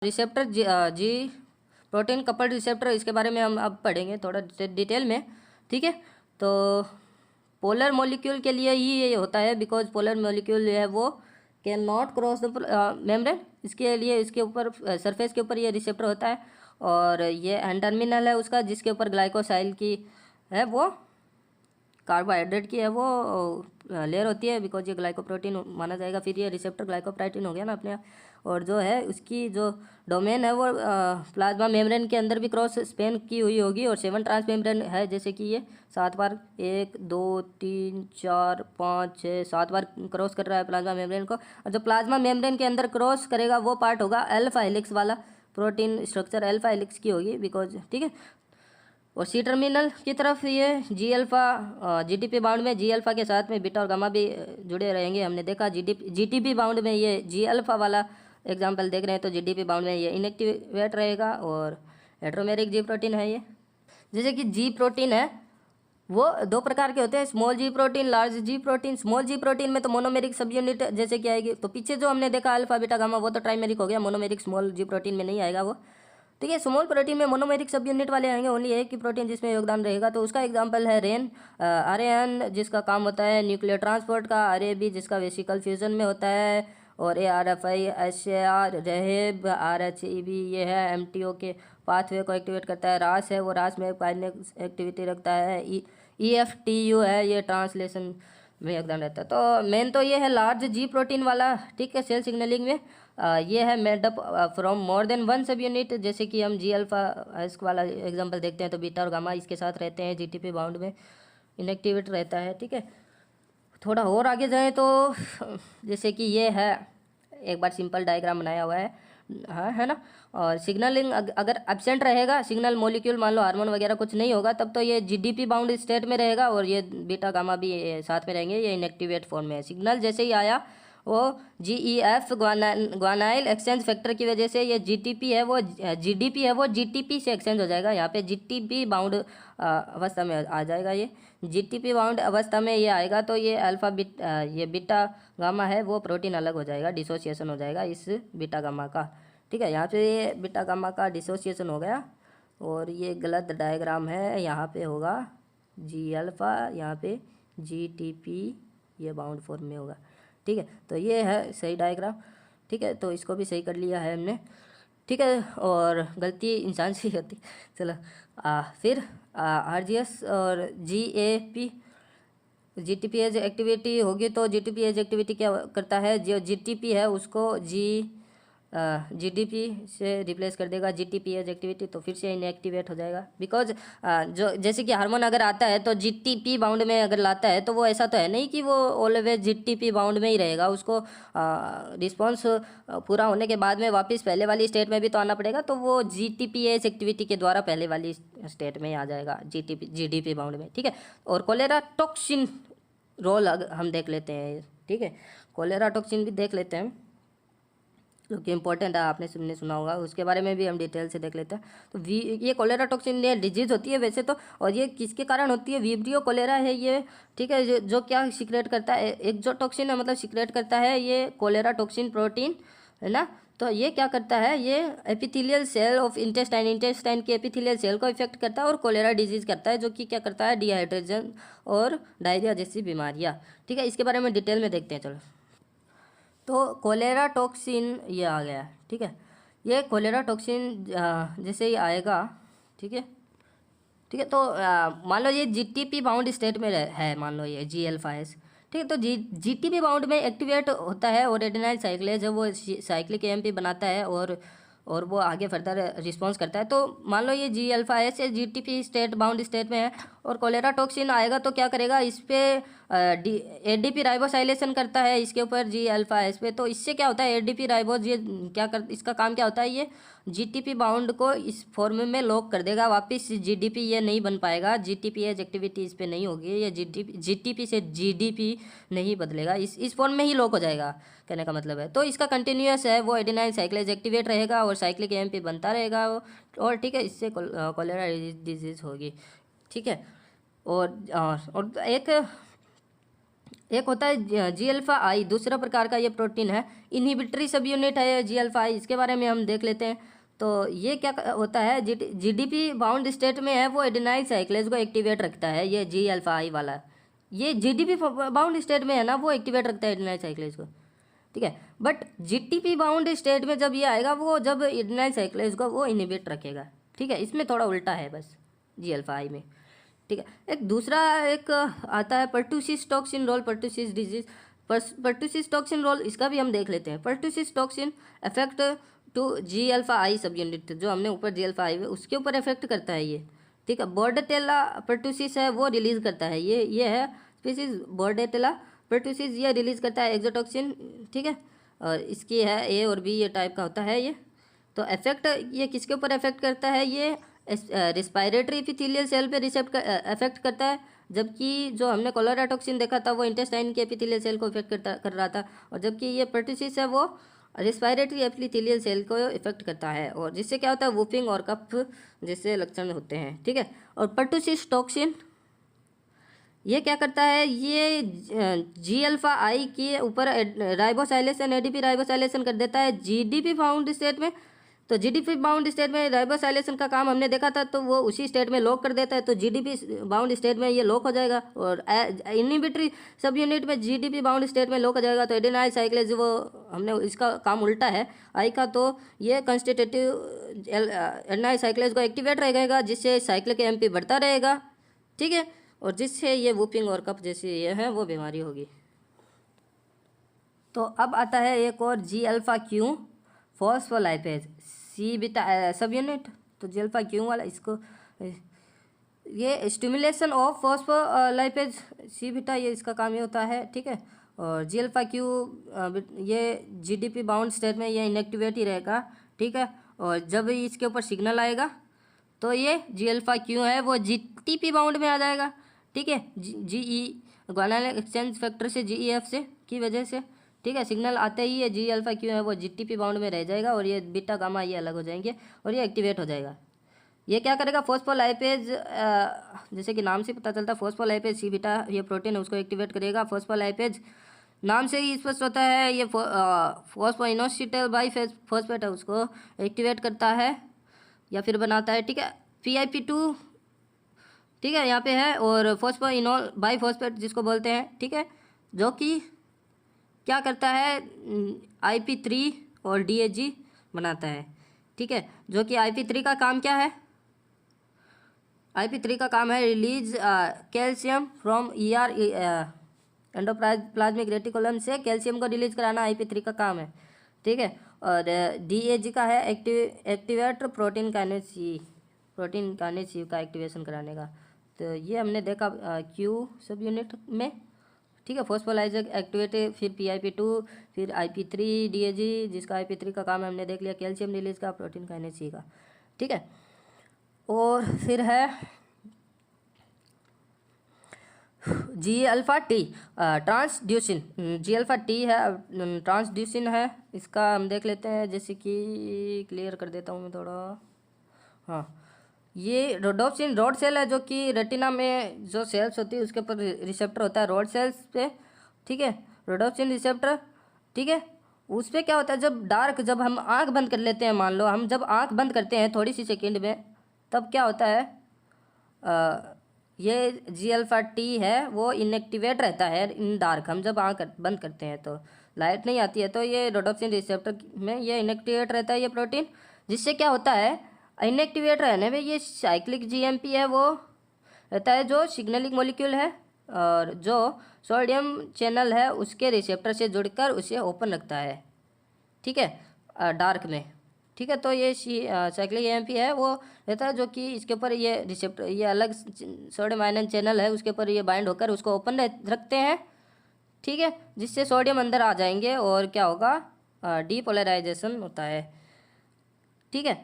Receptor जी protein coupled receptor, इसके बारे में हम अब पढ़ेंगे थोड़ा डिटेल में, ठीक है। तो पोलर मॉलिक्यूल के लिए ही ये होता है, बिकॉज पोलर मॉलिक्यूल जो है वो can not cross the membrane, इसके लिए इसके ऊपर सरफेस के ऊपर ये रिसेप्टर होता है, और ये एन टर्मिनल है उसका, जिसके ऊपर ग्लाइकोसाइल की है वो कार्बोहाइड्रेट की है वो लेयर होती है, बिकॉज ये ग्लाइकोप्रोटीन माना जाएगा। फिर ये रिसेप्टर ग्लाइकोप्रोटीन हो गया ना अपने आप, और जो है उसकी जो डोमेन है वो प्लाज्मा मेम्ब्रेन के अंदर भी क्रॉस स्पेन की हुई होगी, और 7 ट्रांस मेम्ब्रेन है, जैसे कि ये 7 बार 1 2 3 4 5 6 7 बार क्रॉस कर रहा है प्लाज्मा मेम्ब्रेन को। और जो प्लाज्मा मेम्ब्रेन के अंदर क्रॉस करेगा वो पार्ट होगा अल्फा हेलिक्स वाला, प्रोटीन स्ट्रक्चर अल्फा हेलिक्स की होगी, बिकॉज ठीक है। और सी टर्मिनल की तरफ ये जी अल्फ़ा जीटीपी बाउंड में जी अल्फ़ा के साथ में बीटा और गामा भी जुड़े रहेंगे। हमने देखा जीटीपी बाउंड में ये जी अल्फ़ा वाला एग्जांपल देख रहे हैं, तो जीटीपी बाउंड में ये इनएक्टिवेट रहेगा, और हेट्रोमेरिक जी प्रोटीन है ये। जैसे कि जी प्रोटीन है वो 2 प्रकार के होते हैं, स्मॉल जी प्रोटीन, लार्ज जी प्रोटीन। स्मॉल जी प्रोटीन में तो मोनोमेरिक सब यूनिट जैसे कि आएगी, तो पीछे जो हमने देखा अल्फा बीटा गामा वो तो ट्राइमेरिक हो गया, मोनोमेरिक स्मॉल जी प्रोटीन में नहीं आएगा वो, ठीक है। स्मॉल प्रोटीन में मोनोमेरिक सब यूनिट वाले आएंगे, ओनली एक ही प्रोटीन जिसमें योगदान रहेगा। तो उसका एग्जांपल है रेन आरएन, जिसका काम होता है न्यूक्लियर ट्रांसपोर्ट का, आरएबी जिसका वेसिकल फ्यूजन में होता है, और ARFI HAR रहेब RHEB ये है एमटीओ के पाथवे को एक्टिवेट करता है। रास है वो रास में काइनेटिक एक्टिविटी रखता है। EFTU है ये ट्रांसलेशन में योगदान रहता है। तो मेन तो ये है लार्ज जी प्रोटीन वाला, ठीक है। सेल सिग्नलिंग में ये है made up from more than 1 सब यूनिट, जैसे कि हम जी अल्फा इसक वाला एग्जांपल देखते हैं, तो बीटा और गामा इसके साथ रहते हैं, जीटीपी बाउंड में इनएक्टिवेट रहता है, ठीक है। थोड़ा और आगे जाएं तो जैसे कि ये है, एक बार सिंपल डायग्राम बनाया हुआ है, हाँ है ना। और सिग्नलिंग अगर एब्सेंट रहेगा, सिग्नल मॉलिक्यूल मान लो हार्मोन वगैरह कुछ नहीं होगा, तब तो ये जीडीपी बाउंड स्टेट में रहेगा, और ये बीटा गामा भी साथ में रहेंगे, ये इनएक्टिवेट फॉर्म में है। सिग्नल जैसे ही आया वो GEF ग्वानाइल एक्सचेंज फैक्टर की वजह से ये जीटीपी है वो जीडीपी है वो जीटीपी से एक्सचेंज हो जाएगा, यहाँ पे जीटीपी बाउंड अवस्था में आ जाएगा। ये जीटीपी बाउंड अवस्था में ये आएगा, तो ये अल्फा ये बीटा गामा है वो प्रोटीन अलग हो जाएगा, डिसोसिएशन हो जाएगा इस बीटा गामा का, ठीक है। यहाँ पे ये बीटा गामा का डिसोसिएशन हो गया, और ये गलत डायग्राम है, यहाँ पे होगा जी अल्फा, यहाँ पे जीटीपी ये बाउंड फॉर्म में होगा, ठीक है। तो ये है सही डायग्राम, ठीक है। तो इसको भी सही कर लिया है हमने, ठीक है। और गलती इंसान से ही होती, चलो फिर RGS और GAP जीटीपी एज एक्टिविटी होगी, तो जीटीपी एज एक्टिविटी क्या करता है, जो जीटीपी है उसको जीडीपी से रिप्लेस कर देगा, जीटीपी एज एक्टिविटी, तो फिर से इनएक्टिवेट हो जाएगा। बिकॉज जो जैसे कि हार्मोन अगर आता है तो जीटीपी बाउंड में अगर लाता है, तो वो ऐसा तो है नहीं कि वो ऑलवेज जीटीपी बाउंड में ही रहेगा, उसको रिस्पॉन्स पूरा होने के बाद में वापस पहले वाली स्टेट में भी तो आना पड़ेगा, तो वो जीटीपी एज एक्टिविटी के द्वारा पहले वाली स्टेट में आ जाएगा जीडीपी बाउंड में, ठीक है। और कोलेरा टॉक्सिन रोल हम देख लेते हैं, ठीक है। कोलेरा टॉक्सिन भी देख लेते हैं, जो कि इंपॉर्टेंट है, आपने सुना होगा, उसके बारे में भी हम डिटेल से देख लेते हैं। तो ये कोलेरा टॉक्सिन ये डिजीज होती है वैसे तो, और ये किसके कारण होती है, विब्रियो कोलेरा है ये, ठीक है। जो क्या सिक्रेट करता है, एक जो टॉक्सिन है मतलब सिक्रेट करता है ये कोलेरा टॉक्सिन प्रोटीन, है ना। तो ये क्या करता है, ये एपिथेलियल सेल ऑफ इंटेस्टाइन के एपिथेलियल सेल को इफेक्ट करता है, और कोलेरा डिजीज करता है, जो कि क्या करता है, डिहाइड्रेशन और डायरिया जैसी बीमारियाँ, ठीक है। इसके बारे में डिटेल में देखते हैं, चलो। तो कोलेरा टॉक्सिन ये आ गया, ठीक है। ये कोलेरा टॉक्सिन जैसे ही आएगा, ठीक है, ठीक है। तो मान लो ये जीटीपी बाउंड स्टेट में है, मान लो ये जी अल्फा एस, ठीक है। तो जीटीपी बाउंड में एक्टिवेट होता है, और एडेनाइल साइक्लेज है वो साइक्लिक एएमपी बनाता है, और वो आगे फर्दर रिस्पॉन्स करता है। तो मान लो ये G alpha S GTP state bound state में है, और कोलेरा टॉक्सिन आएगा तो क्या करेगा, इस पे एडीपी राइबोसाइलेशन करता है इसके ऊपर जी अल्फा एस पे। तो इससे क्या होता है, एडीपी राइबोज ये इसका काम क्या होता है, ये जीटीपी बाउंड को इस फॉर्म में लॉक कर देगा, वापस जीडीपी ये नहीं बन पाएगा, जीटीपी एज एक्टिविटी इस पे नहीं होगी, ये जीटीपी से जीडीपी नहीं बदलेगा, इस फॉर्म में ही लॉक हो जाएगा, कहने का मतलब है। तो इसका कंटिन्यूस है वो एडेनाइल साइक्लेज एक्टिवेट रहेगा, और साइक्लिक एएमपी बनता रहेगा, और ठीक है, इससे कोलेरा डिजीज होगी, ठीक है। और एक होता है जी अल्फा आई, दूसरा प्रकार का ये प्रोटीन है, इनहिबिटरी सब यूनिट है जी अल्फा आई। इसके बारे में हम देख लेते हैं। तो ये क्या होता है, जीडीपी बाउंड स्टेट में है वो एडेनाइल साइक्लेज को एक्टिवेट रखता है, ये जी अल्फा आई वाला। ये जीडीपी बाउंड स्टेट में है ना, वो एक्टिवेट रखता है एडेनाइल साइक्लेज को, ठीक है। बट जीटीपी बाउंड स्टेट में जब ये आएगा, वो जब एडेनाइल साइक्लेज को वो इनहिबिट रखेगा, ठीक है। इसमें थोड़ा उल्टा है बस जी अल्फा आई में, ठीक है। एक दूसरा एक आता है pertussis toxin role, pertussis disease, pertussis toxin role, इसका भी हम देख लेते हैं। Pertussis toxin effect to G alpha I subunit, जो हमने ऊपर जी अल्फा आई उसके ऊपर इफेक्ट करता है ये, ठीक है। बोर्डेटेला पर्टूसिस है वो रिलीज करता है, ये है स्पीसीज बोर्डेटेला पर्टूसिस, ये रिलीज करता है एक्सोटॉक्सिन, ठीक है। और इसकी है ए और बी ये टाइप का होता है ये। तो इफेक्ट ये किसके ऊपर इफेक्ट करता है, ये रिस्पायरेटरी एपिथेलियल सेल पे इफेक्ट करता है, जबकि जो हमने कोलेरा टॉक्सिन देखा था वो इंटेस्टाइन के एपिथेलियल सेल को इफेक्ट कर रहा था, और जबकि ये पर्टूसिस है वो रिस्पायरेटरी एपिथेलियल सेल को इफेक्ट करता है, और जिससे क्या होता है वूफिंग और कफ जैसे लक्षण होते हैं, ठीक है। और पर्टूसिस टॉक्सिन ये क्या करता है, ये जी अल्फा आई के ऊपर राइबोसाइलेशन एडीपी राइबोसाइलेशन कर देता है जीडीपी बाउंड स्टेट में। तो जीडीपी बाउंड स्टेट में राइबोसाइलेशन का काम हमने देखा था, तो वो उसी स्टेट में लॉक कर देता है, तो जीडीपी बाउंड स्टेट में ये लॉक हो जाएगा, और इनहिबिटरी सब यूनिट में जीडीपी बाउंड स्टेट में लॉक हो जाएगा। तो एडेनाइल साइक्लेज वो हमने इसका काम उल्टा है आई का, तो ये कंस्टिट्यूटिव एडेनाइल साइक्लेज को एक्टिवेट रहेगा, जिससे साइक्लिक एमपी बढ़ता रहेगा, ठीक है, और जिससे ये वूपिंग और कफ जैसी ये है वो बीमारी होगी। तो अब आता है एक और G alpha Q phospholipase C beta subunit. तो जी अल्फा क्यू वाला इसको ये stimulation of phospholipase C beta, ये इसका काम ये होता है, ठीक है। और जी अल्फा क्यू ये जीडीपी बाउंड स्टेट में ये इनएक्टिवेट ही रहेगा, ठीक है। और जब इसके ऊपर सिग्नल आएगा तो ये जी अल्फा क्यू है वो जीटीपी बाउंड में आ जाएगा, ठीक है। जीई ग्वानाइल एक्सचेंज फैक्टर से जीईएफ से की वजह से, ठीक है। सिग्नल आते ही ये जी अल्फा क्यू है वो जीटीपी बाउंड में रह जाएगा, और ये बीटा गामा ये अलग हो जाएंगे और ये एक्टिवेट हो जाएगा। ये क्या करेगा, फॉस्फोलाइपेज जैसे कि नाम से पता चलता है फॉस्फोलाइपेज सी बीटा ये प्रोटीन है उसको एक्टिवेट करेगा। फॉस्फोलाइपेज नाम से ही स्पष्ट होता है, ये फॉस्फोइनोसिटेल बाई फॉस्फेट है उसको एक्टिवेट करता है या फिर बनाता है, ठीक है। PIP2, ठीक है, यहाँ पे है, और फॉस्फोइनोल बाई फॉस्फेट जिसको बोलते हैं, ठीक है, जो कि क्या करता है IP3 और DAG बनाता है, ठीक है। जो कि IP3 का काम क्या है, IP3 का काम है release calcium from ER endoplasmic reticulum से कैल्शियम को रिलीज कराना IP3 का काम है, ठीक है। और DAG का है एक्टिवेट प्रोटीन काइनेज सी का एक्टिवेशन कराने का। तो ये हमने देखा क्यू सब यूनिट में, ठीक है। फॉस्फोलाइजर एक्टिवेट, फिर PIP2, फिर IP3 DAG जिसका IP3 का काम हमने देख लिया, कैल्शियम रिलीज का, प्रोटीन काइनेज सी का, ठीक है। और फिर है जी अल्फा टी ट्रांसड्यूसिन, जी अल्फा टी है ट्रांसड्यूसिन है, इसका हम देख लेते हैं, जैसे कि क्लियर कर देता हूँ मैं थोड़ा। हाँ, ये रोडोप्सिन रोड सेल है, जो कि रेटिना में जो सेल्स होती है उसके ऊपर रिसेप्टर होता है रोड सेल्स पे, ठीक है, रोडोप्सिन रिसेप्टर, ठीक है। उस पर क्या होता है, जब हम आंख बंद कर लेते हैं, मान लो हम जब आंख बंद करते हैं थोड़ी सी सेकंड में, तब क्या होता है ये जी अल्फा टी है वो इनएक्टिवेट रहता है इन डार्क। हम जब आंख बंद करते हैं तो लाइट नहीं आती है, तो ये रोडोप्सिन रिसेप्टर में ये इनएक्टिवेट रहता है ये प्रोटीन, जिससे क्या होता है इनएक्टिवेट रहने में ये साइक्लिक जीएमपी है वो रहता है, जो सिग्नलिंग मॉलिक्यूल है, और जो सोडियम चैनल है उसके रिसेप्टर से जुड़कर उसे ओपन रखता है, ठीक है, डार्क में, ठीक है। तो ये साइक्लिक एएमपी है वो रहता है, जो कि इसके ऊपर ये रिसेप्टर ये अलग सोडियम आयन चैनल है उसके ऊपर ये बाइंड होकर उसको ओपन रखते हैं, ठीक है, जिससे सोडियम अंदर आ जाएंगे और क्या होगा डीपोलराइजेशन होता है, ठीक है।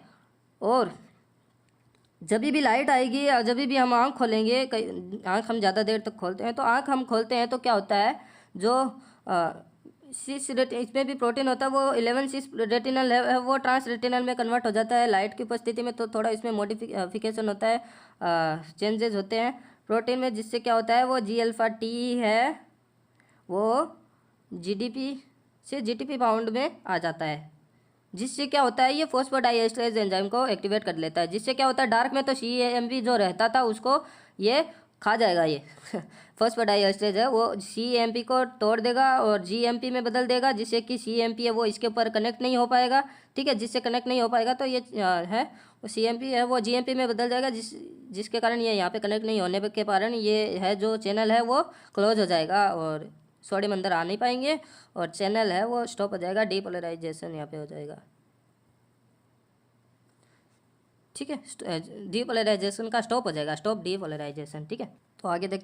और जब भी लाइट आएगी और जब भी हम आँख खोलेंगे, आँख हम ज़्यादा देर तक खोलते हैं, तो आँख हम खोलते हैं तो क्या होता है, जो इसमें भी प्रोटीन होता है वो 11 सिस रेटिनल है वो ट्रांस रेटिनल में कन्वर्ट हो जाता है लाइट की उपस्थिति में। तो थोड़ा इसमें मॉडिफिकेशन होता है, चेंजेस होते हैं प्रोटीन में, जिससे क्या होता है वो जी अल्फा टी है वो जीडीपी से जीटीपी बाउंड में आ जाता है, जिससे क्या होता है ये फॉस्फोडाइएस्टरेज एंजाइम को एक्टिवेट कर लेता है, जिससे क्या होता है डार्क में तो CAMP जो रहता था उसको ये खा जाएगा ये फॉस्फोडाइएस्टरेज है वो CAMP को तोड़ देगा और GMP में बदल देगा, जिससे कि CAMP है वो इसके ऊपर कनेक्ट नहीं हो पाएगा, ठीक है। जिससे कनेक्ट नहीं हो पाएगा तो ये है वो CAMP है वो GMP में बदल जाएगा, जिसके कारण ये यहाँ पे कनेक्ट नहीं होने के कारण ये है जो चैनल है वो क्लोज हो जाएगा और सोडियम अंदर आ नहीं पाएंगे और चैनल है वो स्टॉप हो जाएगा, डीपोलराइजेशन यहाँ पे हो जाएगा, ठीक है। डीपोलराइजेशन का स्टॉप हो जाएगा, स्टॉप डीपोलराइजेशन, ठीक है। तो आगे देखते